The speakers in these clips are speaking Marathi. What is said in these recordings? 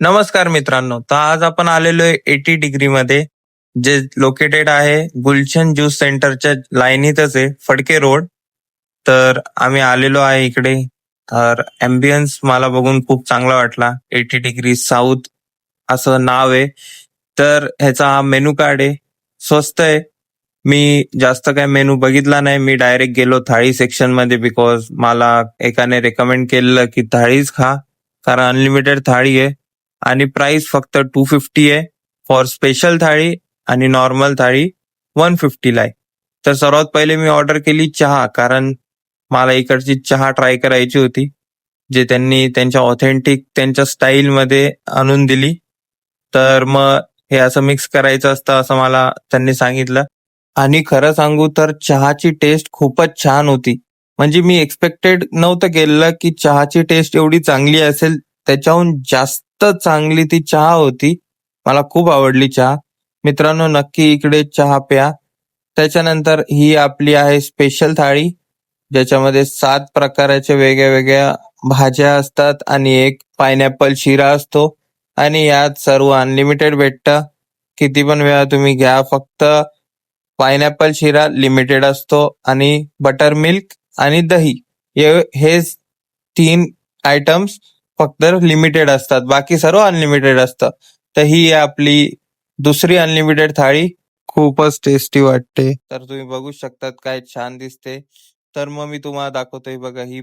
नमस्कार मित्रांनो, तर आज आपण आलेलो आहे 80 डिग्री मध्ये, जे लोकेटेड आहे गुलशन ज्यूस सेंटरच्या लाईनीतच आहे, फडके रोड. तर आम्ही आलेलो आहे इकडे. तर अँबियन्स मला बघून खूप चांगला वाटला. 80 डिग्री साऊथ असं नाव आहे. तर ह्याचा हा मेनू कार्ड आहे, स्वस्त आहे. मी जास्त काय मेनू बघितला नाही, मी डायरेक्ट गेलो थाळी सेक्शन मध्ये, बिकॉज मला एकाने रेकमेंड केलेलं की थाळीच खा, कारण अनलिमिटेड थाळी आहे. आणि प्राइस फक्त 250 आहे फॉर स्पेशल थाळी, आणि नॉर्मल थाळी 150 ला आहे. तर सर्वात पहिले मी ऑर्डर केली चहा, कारण मला इकडची चहा ट्राय करायची होती, जे त्यांनी त्यांच्या ऑथेंटिक त्यांच्या स्टाईलमध्ये आणून दिली. तर मग हे असं मिक्स करायचं असतं असं मला त्यांनी सांगितलं. आणि खरं सांगू तर चहाची टेस्ट खूपच छान होती. म्हणजे मी एक्सपेक्टेड नव्हतं केलेलं की चहाची टेस्ट एवढी चांगली असेल. त्याच्याहून जास्त चांगली ती चहा होती. मला खूप आवडली चहा. मित्रांनो, नक्की इकडे चहा प्या. त्याच्यानंतर ही आपली आहे स्पेशल थाळी, ज्याच्यामध्ये 7 प्रकारच्या वेगळ्या वेगळ्या भाज्या असतात आणि एक पायनॅपल शिरा असतो. आणि यात सर्व अनलिमिटेड भेटतं. किती पण वेळा तुम्ही घ्या, फक्त पायनॅपल शिरा लिमिटेड असतो, आणि बटर मिल्क आणि दही हे 3 आयटम्स फक्त लिमिटेड असतात, बाकी सर्व अनलिमिटेड असतं. तर ही आहे आपली दुसरी अनलिमिटेड थाळी. खूपच टेस्टी वाटते. तर तुम्ही बघू शकतात काय छान दिसते. तर मग मी तुम्हाला दाखवतोय बघा, ही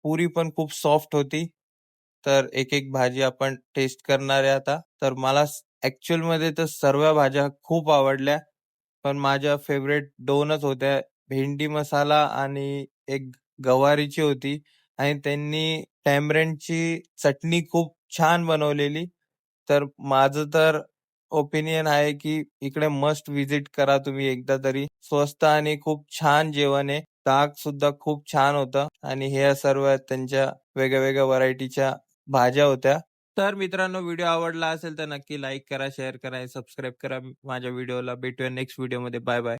पुरी पण खूप सॉफ्ट होती. तर एक एक भाजी आपण टेस्ट करणार आहे आता. तर मला ऍक्च्युअल मध्ये तर सर्व भाज्या खूप आवडल्या, पण माझ्या फेवरेट 2च होत्या. भेंडी मसाला आणि एक गवारीची होती. आणि त्यांनी टॅमरेंटची चटणी खूप छान बनवलेली. तर माझं तर ओपिनियन आहे की इकडे मस्ट विजिट करा तुम्ही एकदा तरी. स्वस्त आणि खूप छान जेवण आहे. ताक सुद्धा खूप छान होतं, आणि हे सर्व त्यांच्या वेगळ्या वेगळ्या व्हरायटीच्या भाज्या होत्या. तर मित्रांनो, व्हिडिओ आवडला असेल तर नक्की लाईक करा, शेअर करा, सबस्क्राईब करा माझ्या व्हिडिओला. भेटूया नेक्स्ट व्हिडिओमध्ये. Bye bye.